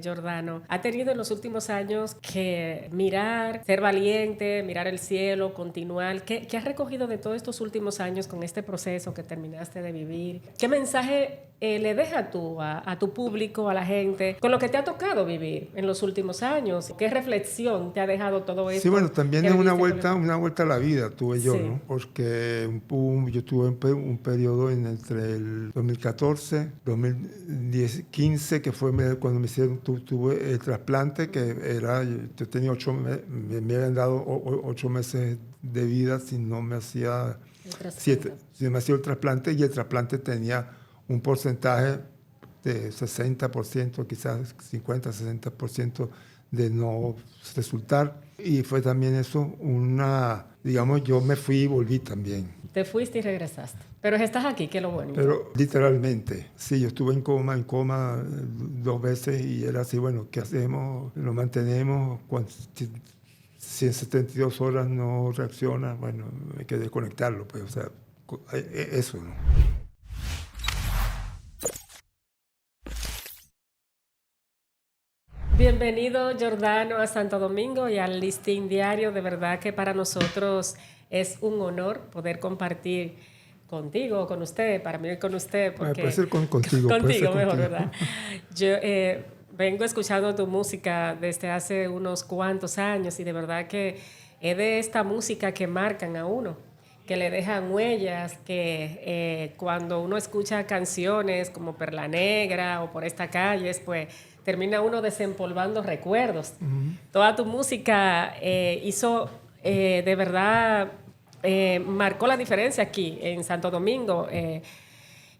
Giordano, ha tenido en los últimos años que mirar, ser valiente, mirar el cielo, continuar. ¿Qué has recogido de todos estos últimos años con este proceso que terminaste de vivir? ¿Qué mensaje le dejas tú a tu público, a la gente, con lo que te ha tocado vivir en los últimos años? ¿Qué reflexión te ha dejado todo esto? Sí, bueno, también es una vuelta a la vida, tuve yo, Sí. ¿no? Porque yo tuve un periodo entre el 2014, 2015, que fue cuando me hicieron, tuve el trasplante, que era, yo tenía me habían dado 8 meses de vida si no me hacía, si no me hacía el trasplante, y el trasplante tenía un porcentaje de 60%, quizás 50-60% de no resultar. Y fue también eso digamos, yo me fui y volví también. Te fuiste y regresaste. Pero estás aquí, que es lo bueno. Pero literalmente, sí, yo estuve en coma 2 veces y era así, bueno, ¿qué hacemos? ¿Lo mantenemos? Si en 72 horas no reacciona, bueno, hay que desconectarlo, pues, o sea, eso, ¿no? Bienvenido, Giordano, a Santo Domingo y al Listín Diario. De verdad que para nosotros es un honor poder compartir contigo, con usted, para mí con usted. Porque puede ser contigo. Contigo mejor, ¿verdad? Yo vengo escuchando tu música desde hace unos cuantos años y de verdad que es de esta música que marcan a uno, que le dejan huellas, que cuando uno escucha canciones como Perla Negra o Por esta calle, pues termina uno desempolvando recuerdos. Toda tu música hizo, de verdad, marcó la diferencia aquí en Santo Domingo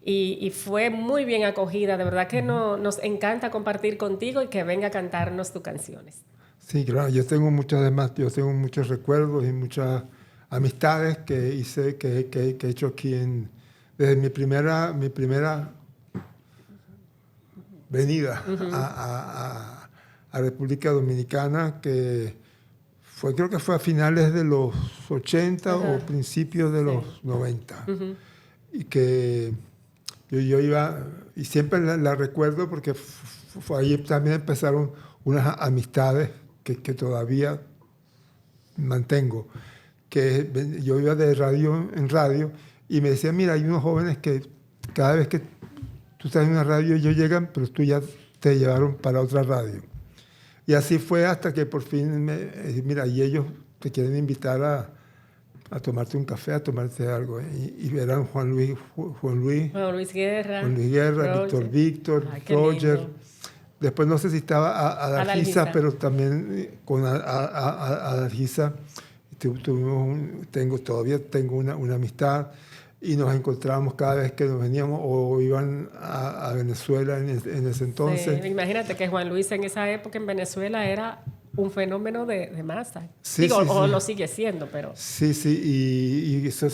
y fue muy bien acogida. De verdad que nos encanta compartir contigo y que venga a cantarnos tus canciones. Sí, claro, yo tengo muchos recuerdos y muchas amistades que hice, que he hecho aquí desde mi primera venida a República Dominicana, que creo que fue a finales de los 80 o principios de los 90. Y que yo iba, y siempre la recuerdo porque ahí también empezaron unas amistades que todavía mantengo. Que yo iba de radio en radio y me decían, mira, hay unos jóvenes que cada vez que tú estás en una radio, ellos llegan, pero tú ya te llevaron para otra radio. Y así fue hasta que por fin mira, y ellos te quieren invitar a tomarte un café, a tomarte algo. Y eran Juan Luis Guerra, Víctor, Roger. Después no sé si estaba Adalgisa, pero también con Adalgisa todavía tengo una amistad. Y nos encontrábamos cada vez que nos veníamos o iban a Venezuela en ese entonces. Sí, imagínate que Juan Luis en esa época en Venezuela era un fenómeno de masa. Sí, o lo sigue siendo, pero... Sí, y eso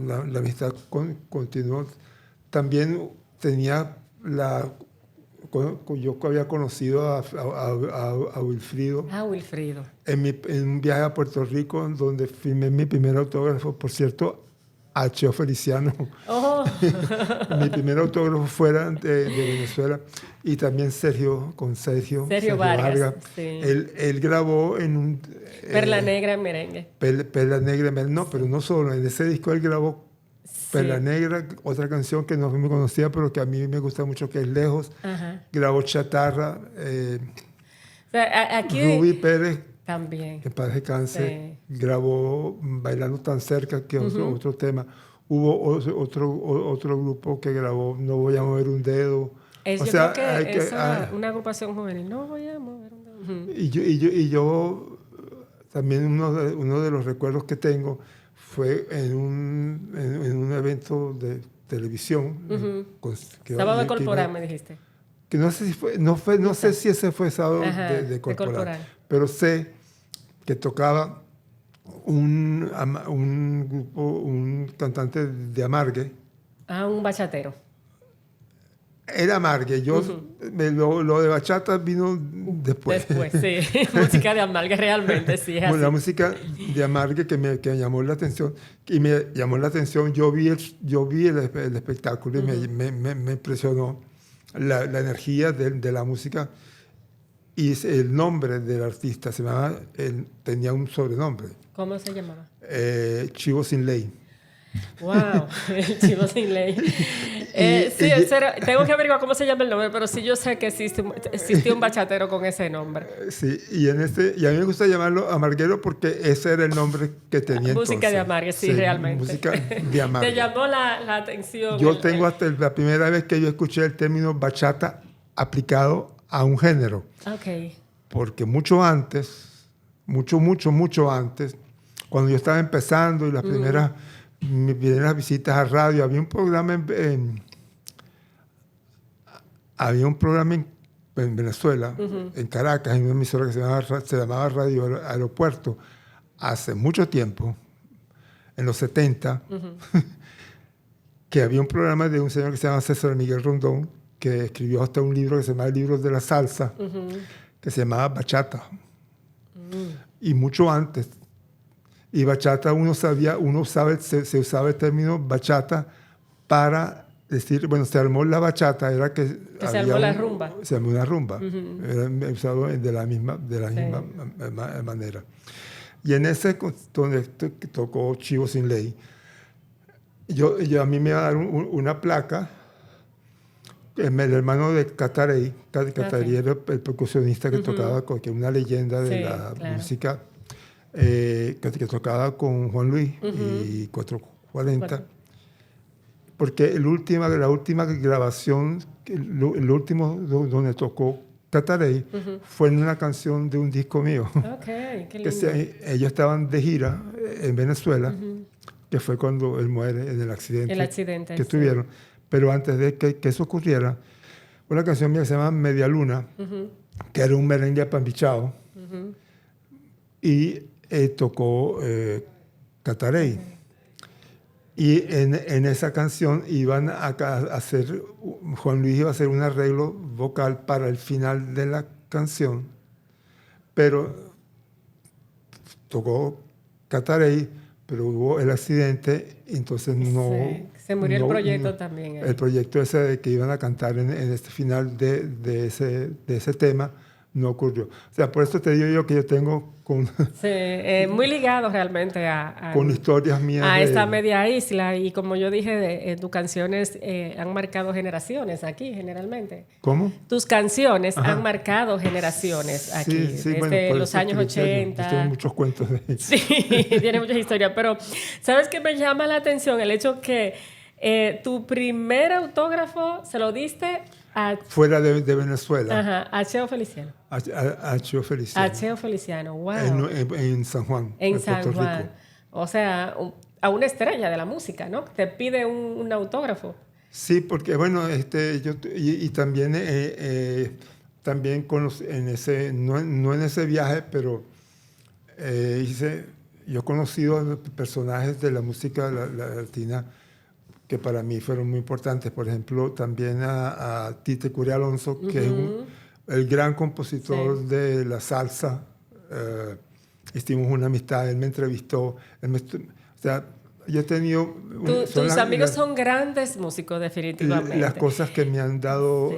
la amistad continuó. También tenía yo había conocido a Wilfrido. Wilfrido. En un viaje a Puerto Rico, donde firmé mi primer autógrafo, por cierto, a Cheo Feliciano. Oh. Mi primer autógrafo fuera de Venezuela. Y también Sergio Vargas. Sí. Él grabó en un... Perla Negra en merengue. Perla Negra en merengue. No, pero no solo. En ese disco él grabó Perla Negra, otra canción que no me conocía, pero que a mí me gusta mucho, que es Lejos. Grabó Chatarra. O sea, aquí... Rubí Pérez. También. Que paz descanse. Grabó Bailando tan cerca, que es otro tema. Hubo otro grupo que grabó No voy a mover un dedo. Yo creo que es una agrupación juvenil. No voy a mover un dedo. Y yo también uno de los recuerdos que tengo fue en un evento de televisión. Sábado de Corporal, me dijiste. Que no sé si fue, no sé si ese fue Sábado de Corporal, pero sé que tocaba un grupo, un cantante de Amargue. Un bachatero. Era Amargue. Lo de bachata vino después. Después, sí. Música de Amargue realmente, sí. Es bueno, así. la música de Amargue que me llamó la atención. Y me llamó la atención. Yo vi el espectáculo y me impresionó la energía de la música. Y el nombre del artista tenía un sobrenombre. ¿Cómo se llamaba? Chivo Sin Ley. Wow, el Chivo Sin Ley. Sí, tengo que averiguar cómo se llama el nombre, pero sí yo sé que existió un bachatero con ese nombre. Sí, y a mí me gusta llamarlo Amarguero porque ese era el nombre que tenía música entonces. De Amargue, sí, realmente. Música de Amargue. Te llamó la atención. Yo tengo hasta la primera vez que yo escuché el término bachata aplicado a un género. Ok. Porque mucho antes, mucho antes, cuando yo estaba empezando y mis primeras visitas a radio, había un programa en Venezuela, en Caracas, en una emisora que se llamaba Radio Aeropuerto, hace mucho tiempo, en los 70, que había un programa de un señor que se llama César Miguel Rondón, que escribió hasta un libro que se llama El Libro de la Salsa, que se llamaba Bachata. Y mucho antes. Y bachata se usaba el término bachata para decir, bueno, se armó la bachata, era que se armó la rumba. Se armó una rumba. Era usado de la misma manera. Y en ese, donde tocó Chivo Sin Ley, a mí me iba a dar una placa, el hermano de Catarey. Catarey era el percusionista que tocaba, que una leyenda de la música, que tocaba con Juan Luis y 440. Porque la última grabación, el último donde tocó Catarey, fue en una canción de un disco mío. Okay, qué lindo. Ellos estaban de gira en Venezuela, que fue cuando él muere en el accidente que tuvieron. Pero antes de que eso ocurriera, una canción mía que se llama Media Luna, que era un merengue apambichado, y tocó Catarey. Y en esa canción Juan Luis iba a hacer un arreglo vocal para el final de la canción, pero tocó Catarey, pero hubo el accidente, entonces no... Se murió el proyecto también. El proyecto ese de que iban a cantar en este final de ese tema no ocurrió. O sea, por eso te digo yo que yo tengo muy ligado realmente con historias mías. A esta media isla. Y como yo dije, tus canciones han marcado generaciones aquí, generalmente. ¿Cómo? Tus canciones han marcado generaciones aquí, desde los años 80. Tengo muchos cuentos de ellos. Sí, tiene muchas historias. Pero, ¿sabes qué me llama la atención? El hecho que tu primer autógrafo se lo diste fuera de Venezuela. Ajá, a Cheo Feliciano. A Cheo Feliciano. A Cheo Feliciano, wow. En San Juan, en San Puerto Juan. Rico. O sea, a una estrella de la música, ¿no? Te pide un autógrafo. Sí, porque bueno, yo también no en ese viaje, pero yo he conocido personajes de la música latina que para mí fueron muy importantes. Por ejemplo, también a Tite Curí Alonso, que es el gran compositor de la salsa. Hicimos una amistad, él me entrevistó. O sea, yo he tenido... Tus amigos son grandes músicos, definitivamente. Las cosas que me han dado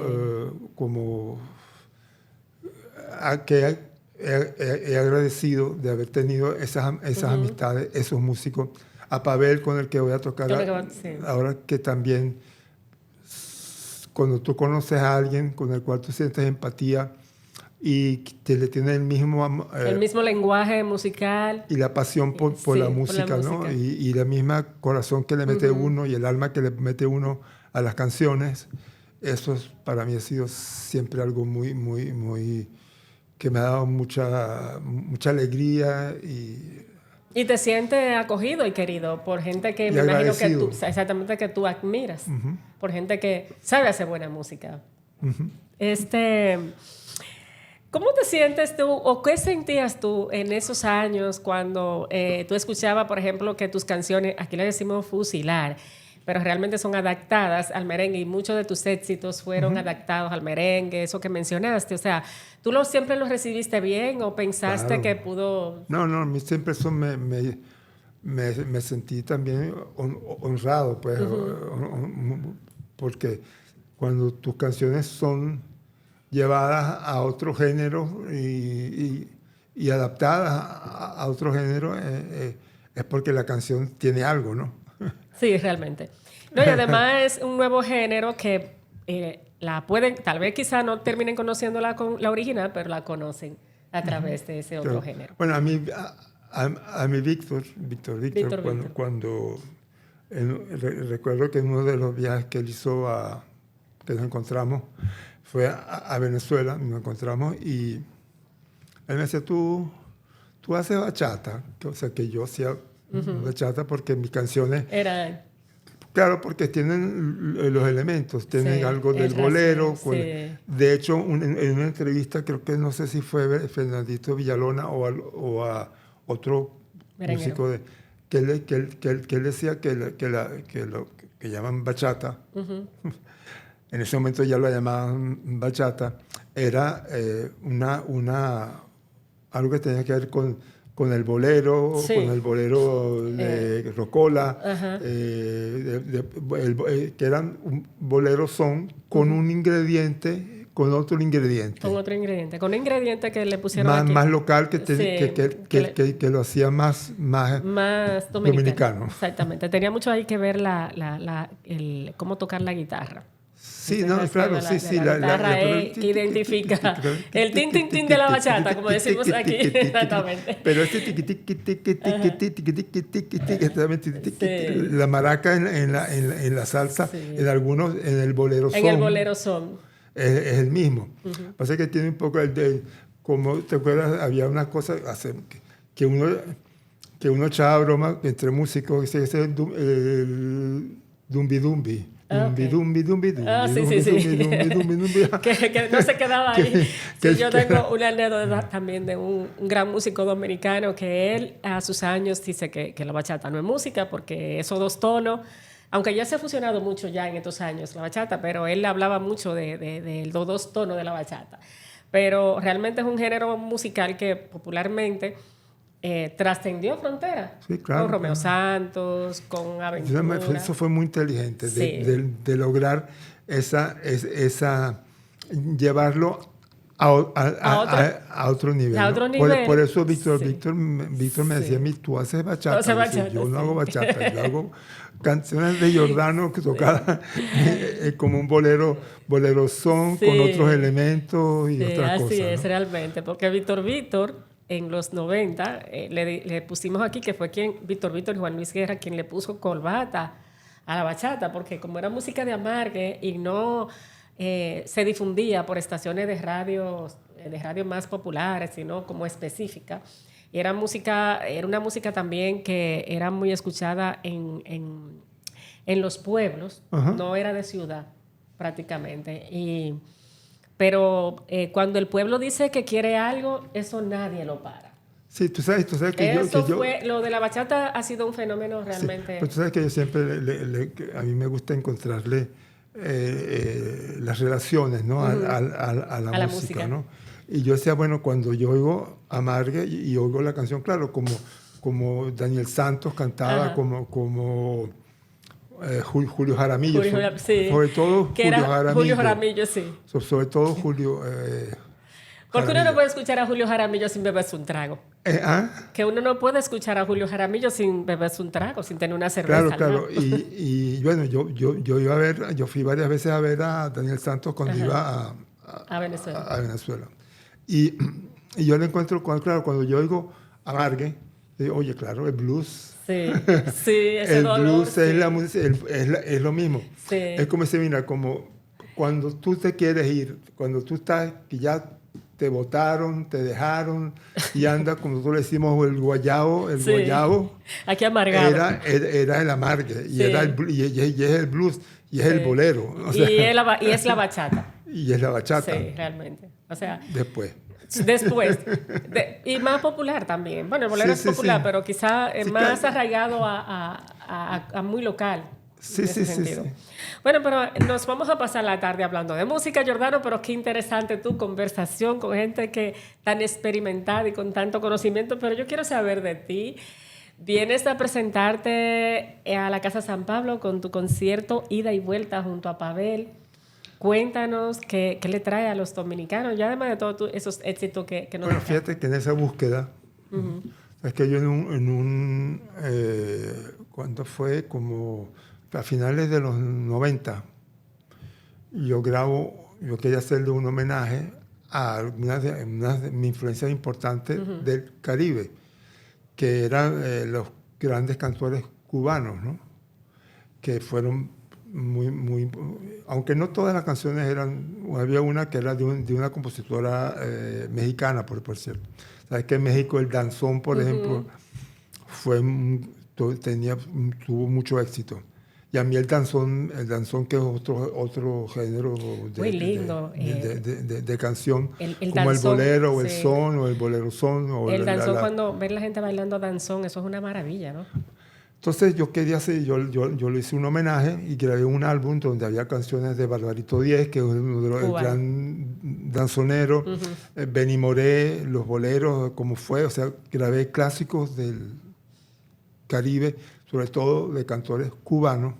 que he agradecido de haber tenido esas amistades, esos músicos. A Pavel, con el que voy a tocar ahora, que también cuando tú conoces a alguien con el cual tú sientes empatía y que le tiene el mismo lenguaje musical y la pasión por la música, ¿no? Y la misma corazón que le mete uno y el alma que le mete uno a las canciones, eso para mí ha sido siempre algo muy, muy, muy que me ha dado mucha alegría y te sientes acogido y querido por gente que me imagino que tú admiras, por gente que sabe hacer buena música. ¿Cómo te sientes tú o qué sentías tú en esos años cuando tú escuchabas, por ejemplo, que tus canciones, aquí le decimos fusilar, pero realmente son adaptadas al merengue y muchos de tus éxitos fueron adaptados al merengue, eso que mencionaste? O sea, ¿tú siempre los recibiste bien o pensaste que pudo...? No, a mí siempre eso me sentí también honrado, pues, porque cuando tus canciones son llevadas a otro género y adaptadas a otro género, es porque la canción tiene algo, ¿no? Sí, realmente. No, y además es un nuevo género que la pueden, tal vez quizá no terminen conociéndola con la original, pero la conocen a través de ese otro género. Bueno, a mí Víctor, cuando recuerdo que en uno de los viajes que él hizo que nos encontramos, fue a Venezuela, nos encontramos y él me decía, tú haces bachata, o sea que yo hacía bachata porque mis canciones... Era... Claro, porque tienen los elementos, tienen Sí, algo del el bolero. rasgueo, sí. De hecho, en una entrevista, creo que no sé si fue Fernandito Villalona o a otro Merenguero. músico que él decía que lo que llaman bachata, en ese momento ya lo llamaban bachata, era algo que tenía que ver con el bolero, Sí. con el bolero de Rocola, que eran un bolero son con un ingrediente, con otro ingrediente. Con otro ingrediente, con un ingrediente que le pusieron aquí. Más local Sí, que lo hacía más dominicano. Exactamente. Tenía mucho ahí que ver cómo tocar la guitarra. Sí, Esa no, es claro, la sí. La guitarra es que identifica el tin, tin, tin de la bachata, como decimos aquí. Exactamente. Pero la maraca en la salsa, en algunos, en el bolero son. En el bolero son. Es el mismo. Pasa que tiene un poco como te acuerdas, había una cosa que uno echaba broma entre músicos, que es el dumbi dumbi. Que no se quedaba ahí. Yo tengo una anécdota también de un gran músico dominicano que él a sus años dice que la bachata no es música porque esos dos tonos, aunque ya se ha fusionado mucho ya en estos años la bachata, pero él hablaba mucho de los dos tonos de la bachata. Pero realmente es un género musical que popularmente trascendió fronteras. Sí, claro, con Romeo Santos, con Aventura. Eso fue muy inteligente, Sí. de lograr llevarlo a otro nivel. A otro nivel. Por eso Víctor me decía a mí, tú haces bachata. Yo no hago bachata, yo hago canciones de Giordano que tocaban como un bolero son, con otros elementos y otras cosas. Así es, ¿no? realmente, porque Víctor en los 90, le pusimos aquí que fue Víctor y Juan Luis Guerra, quien le puso corbata a la bachata, porque como era música de amargue y no se difundía por estaciones de radio más populares, sino como específica, y era una música también que era muy escuchada en los pueblos, no era de ciudad prácticamente, pero cuando el pueblo dice que quiere algo, eso nadie lo para. Sí, tú sabes que lo de la bachata ha sido un fenómeno realmente. Sí, pero tú sabes que yo siempre, a mí me gusta encontrarle las relaciones, ¿no? a la música, ¿no? Y yo decía, bueno, cuando yo oigo Amargue y oigo la canción, claro, como Daniel Santos cantaba, como Julio Jaramillo, sobre todo Julio Jaramillo, sí. Sobre todo Julio porque uno no puede escuchar a Julio Jaramillo sin beberse un trago. Que uno no puede escuchar a Julio Jaramillo sin beberse un trago, sin tener una cerveza. Claro. Y bueno, yo fui varias veces a ver a Daniel Santos cuando iba a Venezuela. Y yo le encuentro, claro, cuando yo oigo Amargue, digo, oye, claro, el blues. Sí, ese el dolor, blues sí. es la música, es lo mismo. Sí. Es como se mira, como cuando tú te quieres ir, cuando tú estás, que ya te botaron, te dejaron, y anda, como nosotros le decimos, el guayabo. Aquí amargado. Era el amargue, y es el blues, y es el bolero. O sea, y es la bachata. Y es la bachata. Sí, realmente. O sea, Después. Y más popular también. Bueno, el bolero es popular, pero quizá más arraigado a muy local. Sí. Bueno, pero nos vamos a pasar la tarde hablando de música, Giordano, pero qué interesante tu conversación con gente que tan experimentada y con tanto conocimiento, pero yo quiero saber de ti. Vienes a presentarte a la Casa San Pablo con tu concierto Ida y Vuelta junto a Pavel. Cuéntanos qué le trae a los dominicanos, ya además de todos esos éxitos que nos Bueno, dejaron. fíjate que en esa búsqueda, es que yo ¿cuándo fue? Como a finales de los 90, yo quería hacerle un homenaje a una de mis influencias importantes del Caribe, que eran los grandes cantores cubanos, ¿no? Que fueron aunque no todas las canciones había una que era de una compositora mexicana, por cierto. Sabes que en México el danzón, por ejemplo, tuvo mucho éxito. Y a mí el danzón que es otro género muy lindo, de canción, el como danzón, el bolero o sí. el son o el bolero son. O el danzón, cuando ves la gente bailando danzón, eso es una maravilla, ¿no? Entonces yo quería hacer, yo le hice un homenaje y grabé un álbum donde había canciones de Barbarito Díez, que es uno de los gran danzoneros, Benny Moré, los boleros, como fue, o sea, grabé clásicos del Caribe, sobre todo de cantores cubanos,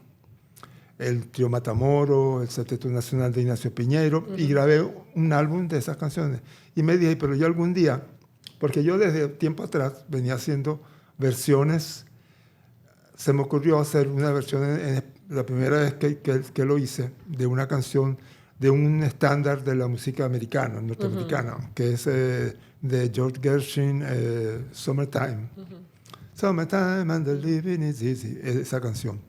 el Trío Matamoros, el Sexteto Nacional de Ignacio Piñeiro, y grabé un álbum de esas canciones. Y me dije, pero yo algún día, porque yo desde tiempo atrás venía haciendo versiones. Se me ocurrió hacer una versión, la primera vez que lo hice, de una canción de un estándar de la música americana, norteamericana, que es de George Gershwin, Summertime. Summertime and the living is easy, esa canción.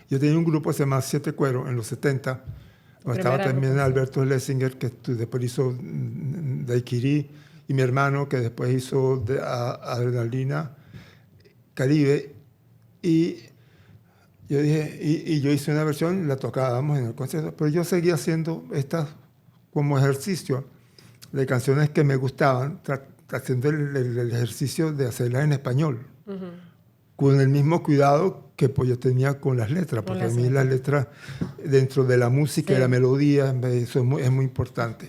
Yo tenía un grupo que se llama Siete Cueros en los 70, donde estaba también Alberto Lessinger, que después hizo Daiquiri, y mi hermano, que después hizo Adrenalina Caribe. Y yo dije, y yo hice una versión, la tocábamos en el concierto, pero yo seguía haciendo estas como ejercicio de canciones que me gustaban, haciendo el ejercicio de hacerlas en español, con el mismo cuidado que pues, yo tenía con las letras, porque a mí las letras, dentro de la música y la melodía, eso es muy importante.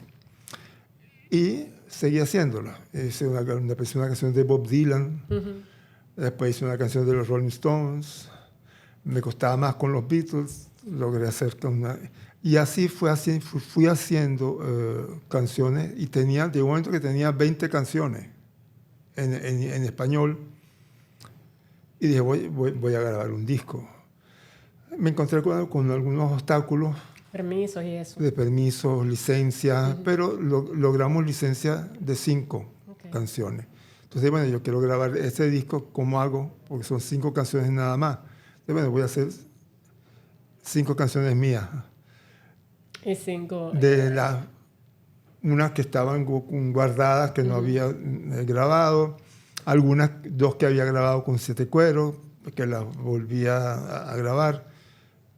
Y seguí haciéndola. Hice una canción de Bob Dylan, después hice una canción de los Rolling Stones, me costaba más con los Beatles, logré hacer una... Y así fui haciendo canciones, y de un momento que tenía 20 canciones en español, y dije, voy a grabar un disco. Me encontré con algunos obstáculos. Permisos y eso. De permisos, licencias, pero logramos licencia de 5 canciones. Entonces, bueno, yo quiero grabar este disco, ¿cómo hago? Porque son 5 canciones nada más. Entonces, bueno, voy a hacer 5 canciones mías. Y 5... unas que estaban guardadas, que no había grabado. Algunas, 2 que había grabado con Siete Cueros, que las volví a grabar.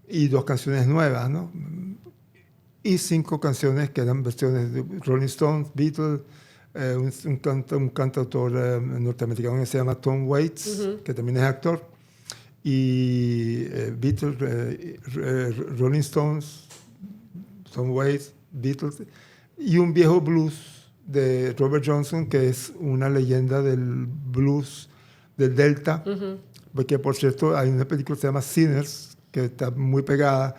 Y 2 canciones nuevas, ¿no? Y 5 canciones que eran versiones de Rolling Stones, Beatles, un cantautor norteamericano que se llama Tom Waits, que también es actor, y Beatles, Rolling Stones, Tom Waits, Beatles, y un viejo blues de Robert Johnson, que es una leyenda del blues del Delta, porque por cierto hay una película que se llama Sinners, que está muy pegada,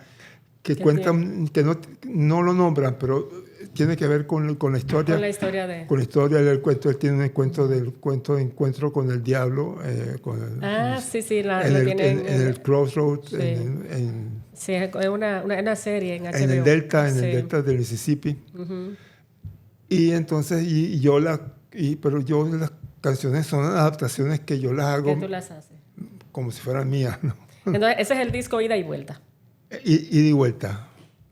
que cuentan, que no lo nombran, pero tiene que ver con la historia. Con la historia de... Con la historia del cuento. Él tiene un cuento de encuentro con el diablo. Sí, en el Crossroads. Sí, sí, es una serie en HBO. En el Delta, en el Delta del Mississippi. Y entonces, pero yo las canciones son adaptaciones que yo las hago. ¿Qué tú las haces? Como si fueran mías, ¿no? Entonces, ese es el disco Ida y Vuelta. Ida y Vuelta.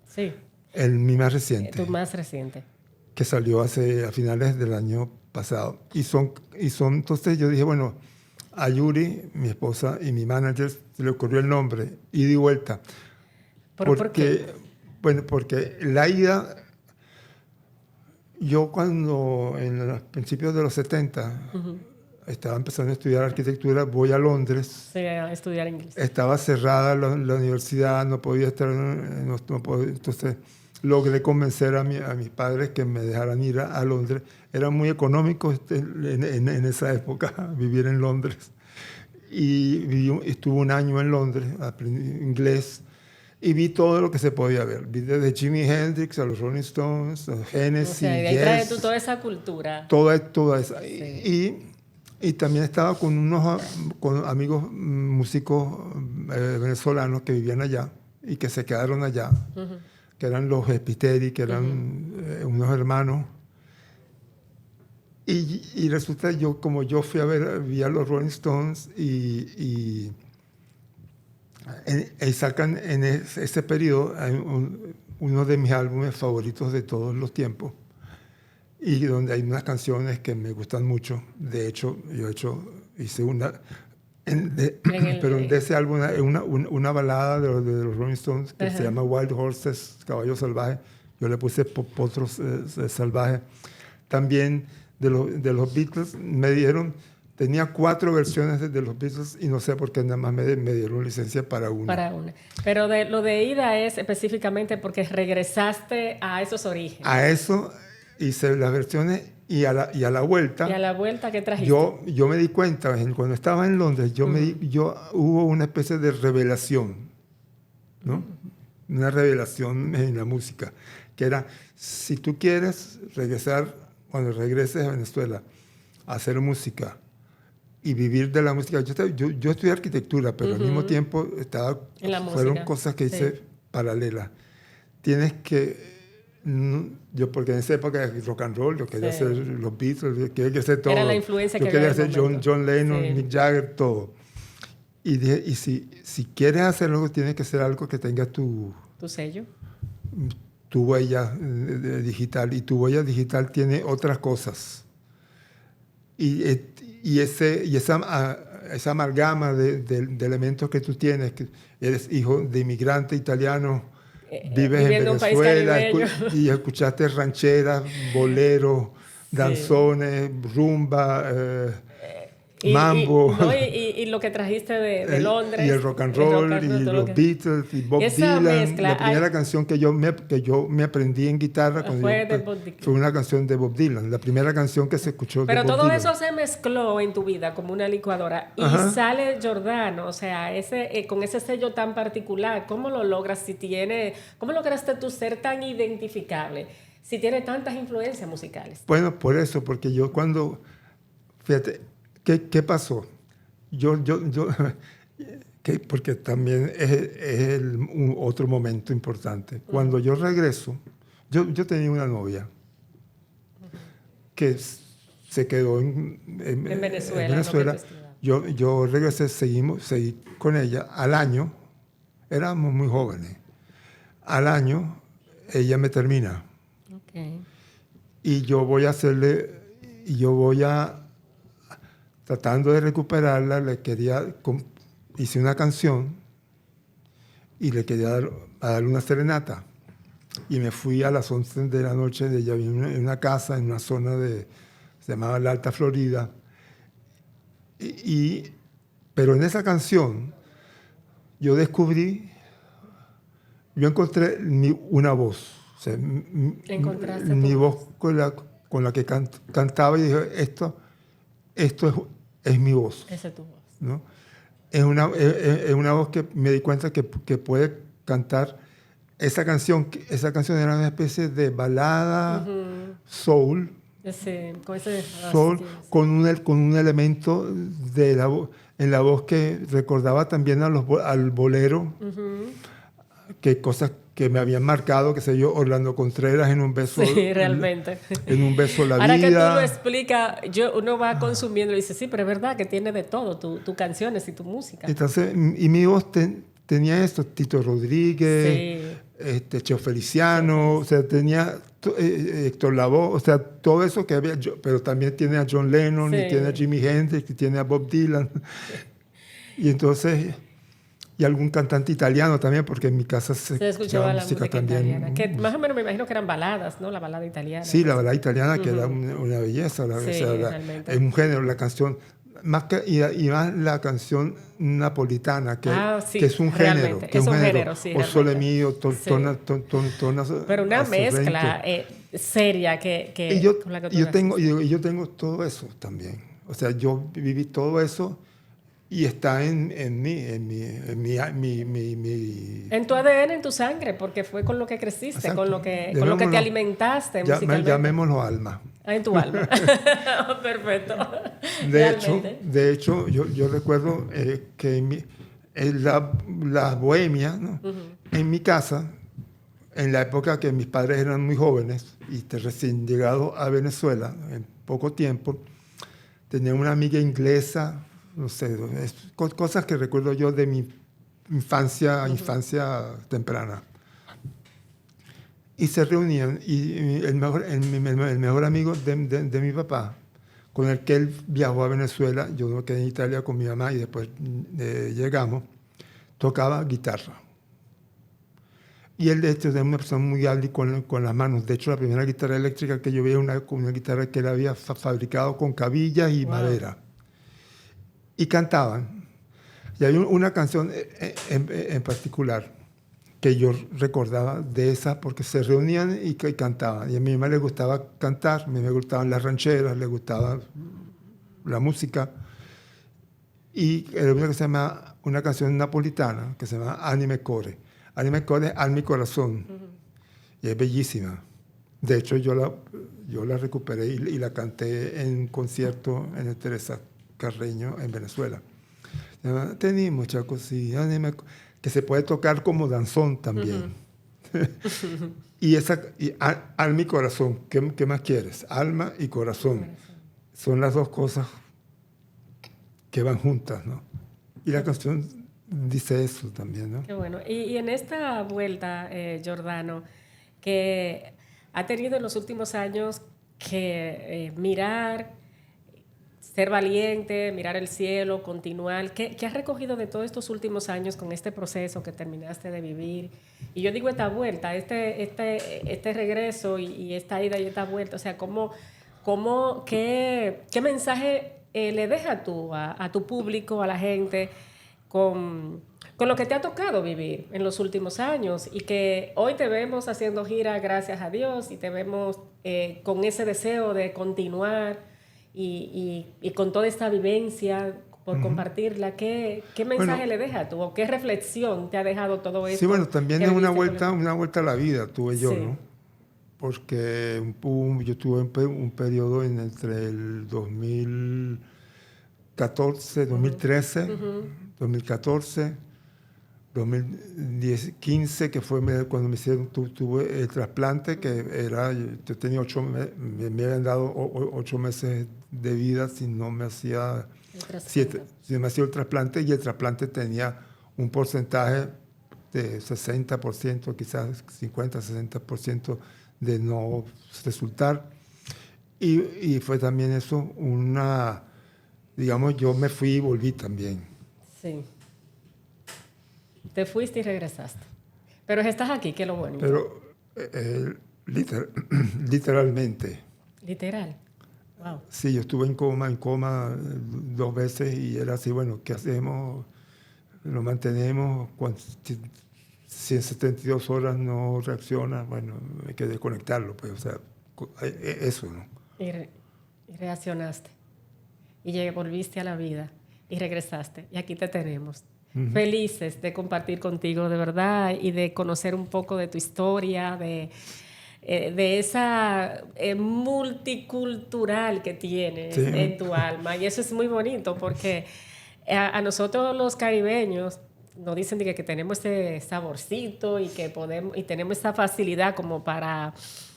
Sí. Mi más reciente. Tu más reciente. Que salió a finales del año pasado. Entonces yo dije, bueno, a Yuri, mi esposa y mi manager, se le ocurrió el nombre, Ida y Vuelta. ¿Por qué? Bueno, porque la ida, yo cuando en los principios de los 70 estaba empezando a estudiar arquitectura, voy a Londres. Sí, a estudiar inglés. Estaba cerrada la universidad, no podía estar, entonces logré convencer a mis padres que me dejaran ir a Londres. Era muy económico en esa época vivir en Londres. Y estuve un año en Londres, aprendí inglés, y vi todo lo que se podía ver. Vi desde Jimi Hendrix a los Rolling Stones, a Genesis, O sea, y ahí traes tú toda esa cultura. Toda esa. Sí. Y también estaba con amigos músicos venezolanos que vivían allá y que se quedaron allá, que eran los Spiteri, que eran unos hermanos. Y resulta, como yo vi a los Rolling Stones y sacan en ese periodo uno de mis álbumes favoritos de todos los tiempos, y donde hay unas canciones que me gustan mucho. De hecho, hice una, pero de ese álbum, una balada de los Rolling Stones que se llama Wild Horses, Caballos Salvajes. Yo le puse Potros Salvajes. También de los Beatles tenía 4 versiones de los Beatles y no sé por qué nada más me dieron licencia para una. Pero lo de ida es específicamente porque regresaste a esos orígenes. A eso hice las versiones y a la vuelta. ¿Y a la vuelta qué trajiste? Yo me di cuenta, cuando estaba en Londres, hubo una especie de revelación, ¿no? Una revelación en la música, que era, si tú quieres cuando regreses a Venezuela, a hacer música y vivir de la música. Yo estudié arquitectura, pero al mismo tiempo fueron cosas que hice paralelas. Tienes que... porque en esa época de rock and roll, yo quería hacer los Beatles, yo quería hacer todo. Era la influencia yo que quería había hacer John Lennon, Mick Jagger, todo. Y dije, si quieres hacerlo, tienes que hacer algo que tenga tu sello, tu huella digital. Y tu huella digital tiene otras cosas. Y esa amalgama de elementos que tú tienes, que eres hijo de inmigrante italiano, vives en Venezuela y escuchaste rancheras, boleros, danzones, rumba, mambo. Y lo que trajiste de Londres. Y el rock and roll, y los Beatles, y Bob Dylan. Mezcla, la primera canción que yo me aprendí en guitarra fue una canción de Bob Dylan, la primera canción que se escuchó Pero de Bob todo Dylan. eso se mezcló en tu vida como una licuadora. Y sale Giordano, o sea, con ese sello tan particular. ¿Cómo lo logras? ¿Cómo lograste tú ser tan identificable si tiene tantas influencias musicales? Bueno, por eso, porque yo fíjate, ¿qué pasó? Porque también es otro momento importante. Cuando yo regreso, yo tenía una novia que se quedó en Venezuela. Yo regresé, seguí con ella. Al año, éramos muy jóvenes. Al año, ella me termina. Okay. Y yo voy tratando de recuperarla, hice una canción y le quería dar una serenata. Y me fui a las 11 de la noche, ella vivía en una casa, en una zona se llamaba la Alta Florida. Pero en esa canción yo encontré una voz. O sea, mi voz con la que cantaba, y dije, esto es mi voz. Esa es tu voz. ¿No? Es una voz que me di cuenta que puede cantar esa canción. Esa canción era una especie de balada soul. Soul con un elemento en la voz que recordaba también al bolero, que cosas que me habían marcado, qué sé yo, Orlando Contreras en Un beso. Sí, realmente. En Un beso la Ahora vida. Ahora que tú lo explicas, uno va consumiendo y dice, sí, pero es verdad que tiene de todo, tus canciones y tu música. Entonces, y mi voz tenía esto, Tito Rodríguez, Cheo Feliciano, o sea, tenía Héctor Lavoe, o sea, todo eso que había, pero también tiene a John Lennon, y tiene a Jimi Hendrix, y tiene a Bob Dylan. Y entonces... Y algún cantante italiano también, porque en mi casa se escuchaba la música también. Italiana. Que más o menos me imagino que eran baladas, ¿no? La balada italiana. Sí, la balada italiana, que era una belleza. Es un género, la canción, y más la canción napolitana, que es un género. Que es un género, sí. O Sole Mio, pero una mezcla seria y yo tengo todo eso también. O sea, yo viví todo eso y está en tu ADN, en tu sangre, porque fue con lo que creciste, exacto. con lo que te alimentaste musicalmente. Llamémoslo alma. En tu alma. Perfecto. De hecho, yo recuerdo que en la bohemia, ¿no? En mi casa, en la época que mis padres eran muy jóvenes y recién llegados a Venezuela, en poco tiempo, tenía una amiga inglesa, no sé, cosas que recuerdo yo de mi infancia temprana. Y se reunían, y el mejor amigo de mi papá, con el que él viajó a Venezuela, yo me quedé en Italia con mi mamá y después llegamos, tocaba guitarra. Y él, de hecho, era una persona muy hábil con las manos. De hecho, la primera guitarra eléctrica que yo vi era una guitarra que él había fabricado con cabillas y madera. Y cantaban. Y hay una canción en particular que yo recordaba de esa, porque se reunían y cantaban. Y a mi mamá le gustaba cantar, a mí me gustaban las rancheras, le gustaba la música. Y era una canción napolitana que se llama Anime Core. Anime Core, Alma y Corazón. Y es bellísima. De hecho, yo la recuperé y la canté en un concierto en el Teresa Carreño en Venezuela. Tenía mucha cosilla, que se puede tocar como danzón también. y alma y corazón, ¿qué más quieres? Alma y corazón. Son las dos cosas que van juntas, ¿no? Y la canción dice eso también, ¿no? Qué bueno. Y en esta vuelta, Giordano, que ha tenido en los últimos años que mirar, ser valiente, mirar el cielo, continuar. ¿Qué has recogido de todos estos últimos años con este proceso que terminaste de vivir? Y yo digo esta vuelta, este regreso y esta ida y esta vuelta. O sea, ¿qué mensaje le dejas tú a tu público, a la gente, con lo que te ha tocado vivir en los últimos años? Y que hoy te vemos haciendo gira, gracias a Dios, y te vemos con ese deseo de continuar. Y con toda esta vivencia, por compartirla, ¿qué mensaje le dejas tú? ¿O qué reflexión te ha dejado todo esto? Sí, bueno, también es una vuelta a la vida, tuve yo, sí. ¿no? Porque yo tuve un periodo entre el 2014, 2013, 2014, 2015, que fue cuando me hicieron, tuve el trasplante, que era, yo tenía me habían dado 8 meses de vida si no me hacía 7, si no me hacía el trasplante, y el trasplante tenía un porcentaje de 60%, quizás 50-60% de no resultar. Y fue también eso digamos, yo me fui y volví también. Sí. Te fuiste y regresaste. Pero estás aquí, que es lo bueno. Pero literalmente. Literal. Wow. Sí, yo estuve en coma 2 veces y era así, bueno, ¿qué hacemos? Lo mantenemos. Si en 72 horas no reacciona, bueno, hay que desconectarlo, pues, o sea, eso, ¿no? Y reaccionaste. Y volviste a la vida y regresaste. Y aquí te tenemos. Felices de compartir contigo, de verdad, y de conocer un poco de tu historia, de esa multicultural que tienes en tu alma. Y eso es muy bonito porque a nosotros los caribeños nos dicen que tenemos ese saborcito y que podemos, y tenemos esa facilidad como para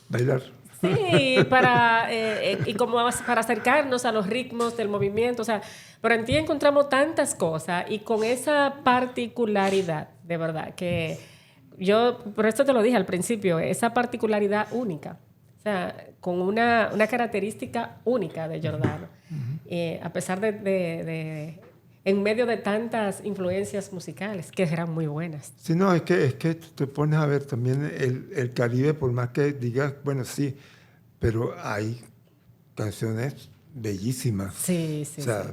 bailar. Sí, y como para acercarnos a los ritmos del movimiento. O sea, pero en ti encontramos tantas cosas y con esa particularidad, de verdad, que yo, por esto te lo dije al principio, esa particularidad única. O sea, con una característica única de Giordano. A pesar de en medio de tantas influencias musicales, que eran muy buenas. Sí, no, es que te pones a ver también el Caribe, por más que digas, bueno, sí, pero hay canciones bellísimas. Sí, sí. O sea, sí.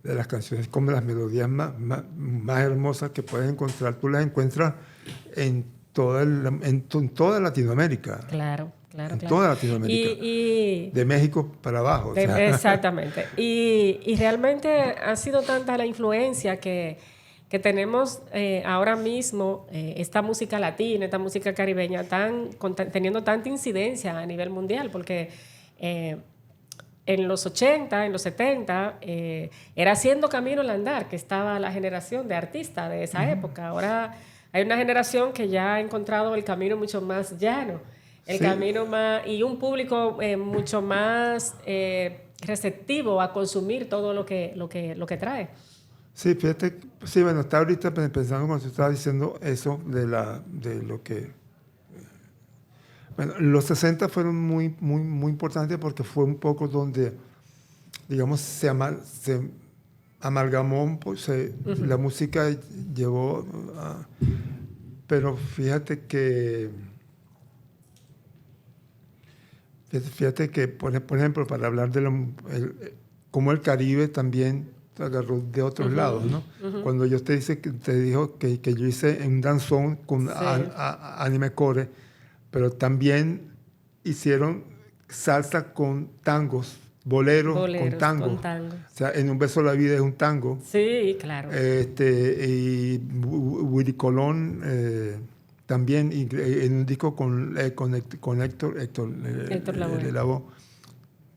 De las canciones como las melodías más hermosas que puedes encontrar, tú las encuentras en toda Latinoamérica. Claro, claro, en claro. toda Latinoamérica, de México para abajo. Exactamente. Y realmente ha sido tanta la influencia que tenemos ahora mismo esta música latina, esta música caribeña, teniendo tanta incidencia a nivel mundial, porque en los 80, en los 70, era haciendo camino al andar que estaba la generación de artistas de esa época. Ahora hay una generación que ya ha encontrado el camino mucho más llano, el camino más, y un público mucho más receptivo a consumir todo lo que trae. Sí, fíjate, sí, bueno, está ahorita pensando cuando estaba diciendo eso de lo que... Bueno, los 60 fueron muy, muy, muy importantes porque fue un poco donde, digamos, se amalgamó, pues, la música llevó... pero fíjate que, por ejemplo, para hablar de cómo el Caribe también agarró de otros lados, ¿no? Cuando yo te dijo que yo hice un danzón con Anime Core, pero también hicieron salsa con tangos, boleros con tango. O sea, En un beso la vida es un tango. Sí, claro. Y Willy Colón también en un disco con Héctor Lavoe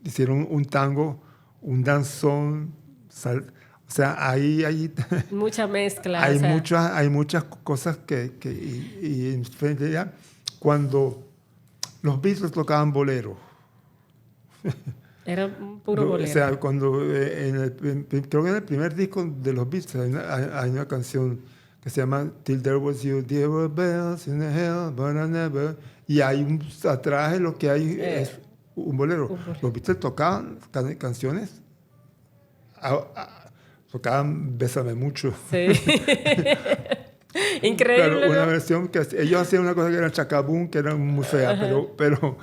hicieron un tango, un danzón, o sea, hay mucha mezcla. Hay muchas cosas y en realidad, cuando los Beatles tocaban bolero. Era un puro bolero. O sea, cuando creo que en el primer disco de los Beatles hay una canción que se llama Till There Was You, There Were Bells in the Hell, but I Never. Y atrás lo que hay es un bolero. Los Beatles tocaban canciones, tocaban Bésame Mucho. Sí. Increíble. Pero una versión que ellos hacían una cosa que era chacabum, que era muy fea, pero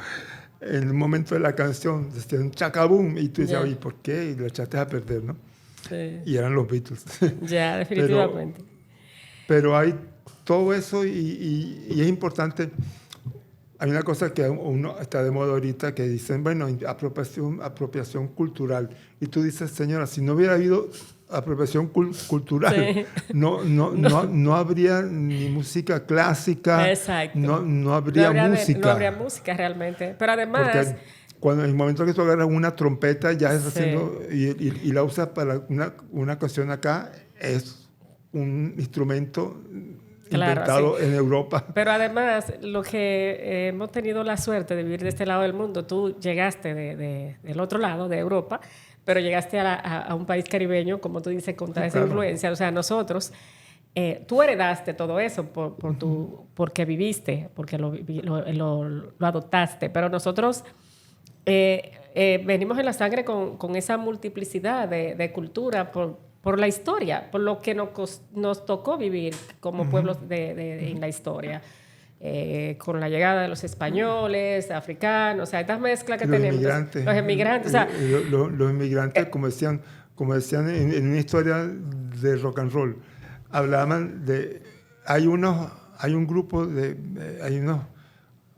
en el momento de la canción decían chacabum y tú decías, oye, ¿por qué? Y lo echaste a perder, ¿no? Sí. Y eran los Beatles. Ya, definitivamente. Pero hay todo eso y es importante. Hay una cosa que uno está de moda ahorita que dicen, bueno, apropiación cultural. Y tú dices, señora, si no hubiera habido apropiación cultural, no habría ni música clásica. Exacto. No habría música. No habría música realmente. Pero además... Porque cuando en el momento que tú agarras una trompeta, ya es haciendo... Y la usas para una cuestión acá, es un instrumento... inventado en Europa. Pero además, lo que hemos tenido la suerte de vivir de este lado del mundo, tú llegaste del otro lado, de Europa, pero llegaste a un país caribeño, como tú dices, con toda esa influencia. O sea, nosotros, tú heredaste todo eso porque viviste, porque lo adoptaste, pero nosotros venimos en la sangre con esa multiplicidad de cultura por la historia, por lo que nos tocó vivir como pueblos en la historia, con la llegada de los españoles, africanos, o sea, estas mezclas que tenemos. Los emigrantes. O sea, los inmigrantes, como decían en una historia de rock and roll, hablaban de... Hay un grupo de...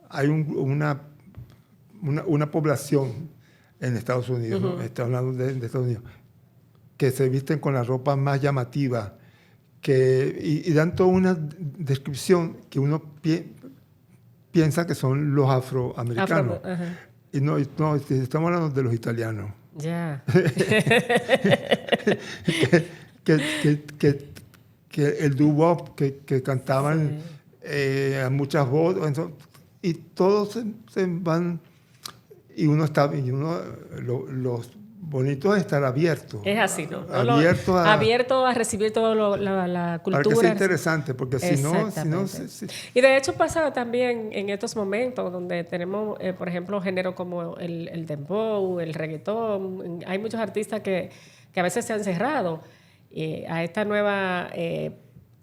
Hay una población en Estados Unidos, ¿no? Está hablando de Estados Unidos, que se visten con la ropa más llamativa, y dan toda una descripción que uno piensa que son los afroamericanos. Y no, estamos hablando de los italianos. Ya. que el doo-wop, que cantaban a muchas voces, y todos se van, y los bonitos es estar abierto. Es así, ¿no? Abierto a recibir toda la cultura. Para que sea interesante, porque si no... Y de hecho pasa también en estos momentos donde tenemos, por ejemplo, géneros como el dembow, el reggaetón. Hay muchos artistas que a veces se han cerrado a esta nueva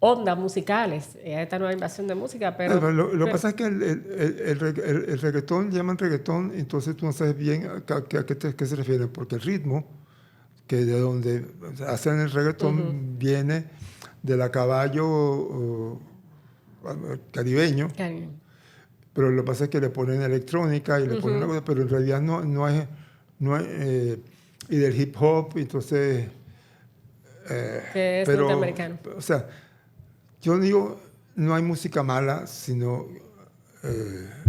ondas musicales, a esta nueva invasión de música. Pero lo que pasa es que el reggaetón, llaman reggaetón, entonces tú no sabes bien a qué se refiere, porque el ritmo, que de donde hacen el reggaetón, viene del caballo caribeño. pero lo que pasa es que le ponen electrónica y le ponen una cosa, pero en realidad no es, y del hip hop, entonces... que es pero, norteamericano. o sea, yo digo, no hay música mala, sino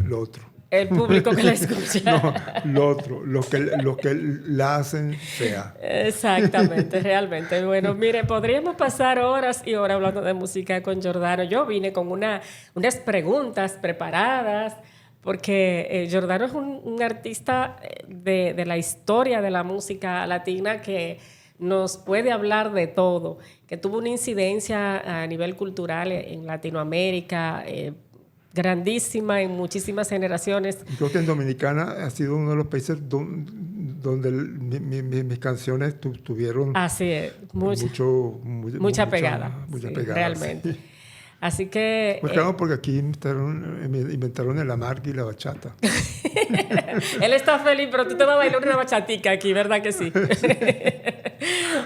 lo otro. El público que la escucha. No, lo otro, lo que la hacen fea. Exactamente, realmente. Bueno, mire, podríamos pasar horas y horas hablando de música con Giordano. Yo vine con unas preguntas preparadas, porque Giordano es un artista de la historia de la música latina que nos puede hablar de todo, que tuvo una incidencia a nivel cultural en Latinoamérica, grandísima en muchísimas generaciones. Creo que en Dominicana ha sido uno de los países donde mis canciones tuvieron Así es, mucha pegada, sí, realmente. Sí. Así que... Pues claro, porque aquí inventaron el amargue y la bachata. Él está feliz, pero tú te vas a bailar una bachatica aquí, ¿verdad que sí?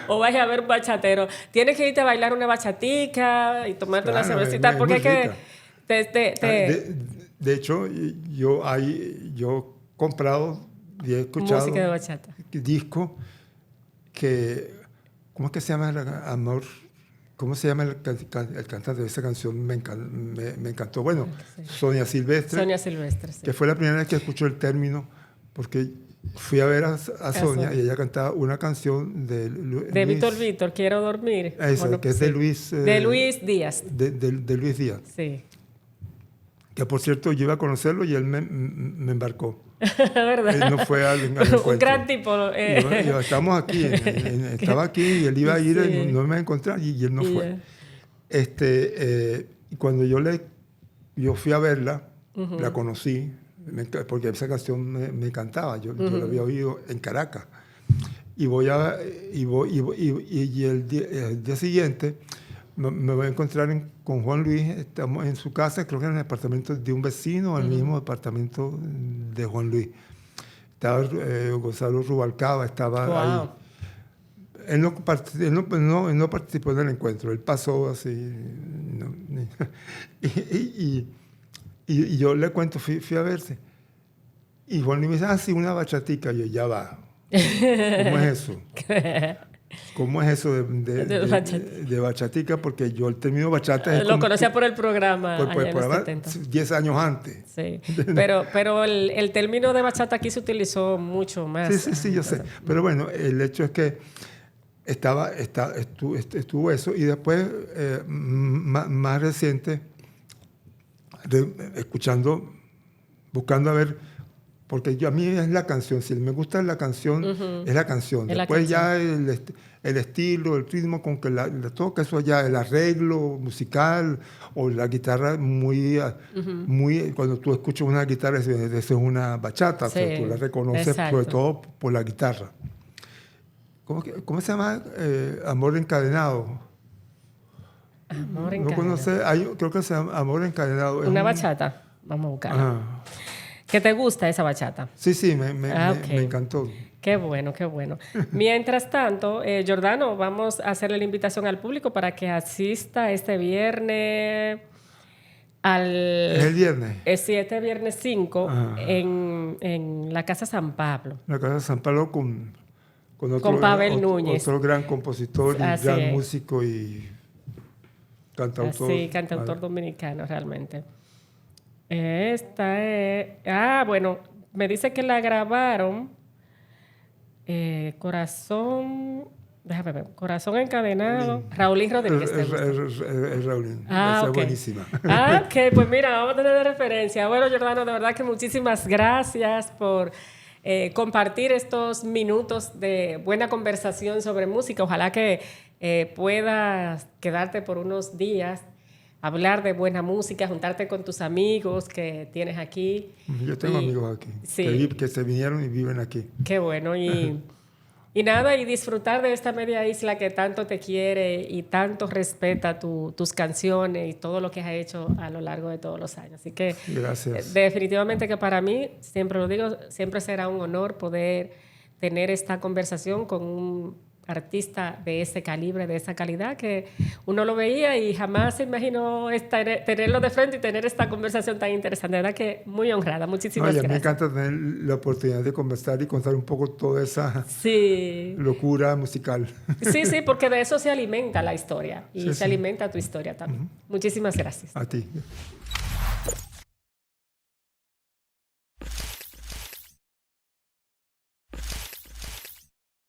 O vas a ver un bachatero. Tienes que irte a bailar una bachatica y tomarte una cervecita, porque es que... De hecho, yo he comprado y he escuchado música de bachata. Disco que, ¿cómo es que se llama? Amor, ¿cómo se llama el cantante de esa canción? Me encantó. Bueno, sí. Sonia Silvestre. Sonia Silvestre, sí. Que fue la primera vez que escuché el término, porque fui a ver a Sonia y ella cantaba una canción de Víctor, Quiero Dormir. Esa, bueno, que es de Luis... de Luis Díaz. De Luis Díaz. Sí. Que por cierto yo iba a conocerlo y él me embarcó. ¿Verdad? Él no fue al encuentro. Un gran tipo. Yo, estamos aquí, estaba aquí y él iba a ir, sí. No me iba a encontrar y él no fue. Y cuando yo fui a verla, la conocí, porque esa canción me encantaba, yo la había oído en Caracas. Y el día siguiente me voy a encontrar con Juan Luis, estamos en su casa, creo que en el apartamento de un vecino, el mismo departamento de Juan Luis. Estaba Gonzalo Rubalcaba, estaba ahí. Él no participó en el encuentro, él pasó así. Y yo le cuento, fui a verse. Y Juan Luis me dice, sí, una bachatica. Y yo, ya va. ¿Cómo es eso? ¿Cómo es eso de bachatica? Porque yo el término bachata... Lo conocía por el programa. Por 10 años antes. Sí, pero el término de bachata aquí se utilizó mucho más. Sí, yo sé. Pero bueno, el hecho es que estuvo eso. Y después, más reciente, buscando a ver... Porque a mí es la canción, si me gusta la canción, es la canción. Después ya el estilo, el ritmo con que la toca, eso ya, el arreglo musical o la guitarra muy cuando tú escuchas una guitarra, esa es una bachata, sí, o sea, tú la reconoces, exacto, sobre todo por la guitarra. ¿Cómo se llama? Amor Encadenado. Amor Encadenado. ¿No conoces? Creo que se llama Amor Encadenado. Una bachata, vamos a buscarla. ¿Qué te gusta esa bachata? Sí, me encantó. Qué bueno, qué bueno. Mientras tanto, Giordano, vamos a hacerle la invitación al público para que asista este viernes ¿Es el viernes? Sí, este viernes 5 en la Casa San Pablo. La Casa San Pablo con Pavel Núñez. Otro gran compositor y así gran es. Músico y cantautor. Sí, cantautor dominicano, realmente. Esta es... bueno, me dice que la grabaron Corazón... Déjame ver. Corazón Encadenado. Raulín Rodríguez. Raulín. Esa es buenísima. Ok, pues mira, vamos a tener de referencia. Bueno, Giordano, de verdad que muchísimas gracias por compartir estos minutos de buena conversación sobre música. Ojalá que puedas quedarte por unos días, hablar de buena música, juntarte con tus amigos que tienes aquí. Yo tengo amigos aquí, sí, que se vinieron y viven aquí. Qué bueno. Y nada, y disfrutar de esta media isla que tanto te quiere y tanto respeta tus canciones y todo lo que has hecho a lo largo de todos los años. Así que gracias. Definitivamente que para mí, siempre lo digo, siempre será un honor poder tener esta conversación con artista de ese calibre, de esa calidad, que uno lo veía y jamás se imaginó tenerlo de frente y tener esta conversación tan interesante. De verdad que muy honrada. Muchísimas gracias. Me encanta tener la oportunidad de conversar y contar un poco toda esa locura musical. Sí, sí, porque de eso se alimenta la historia y se alimenta tu historia también. Muchísimas gracias. A ti.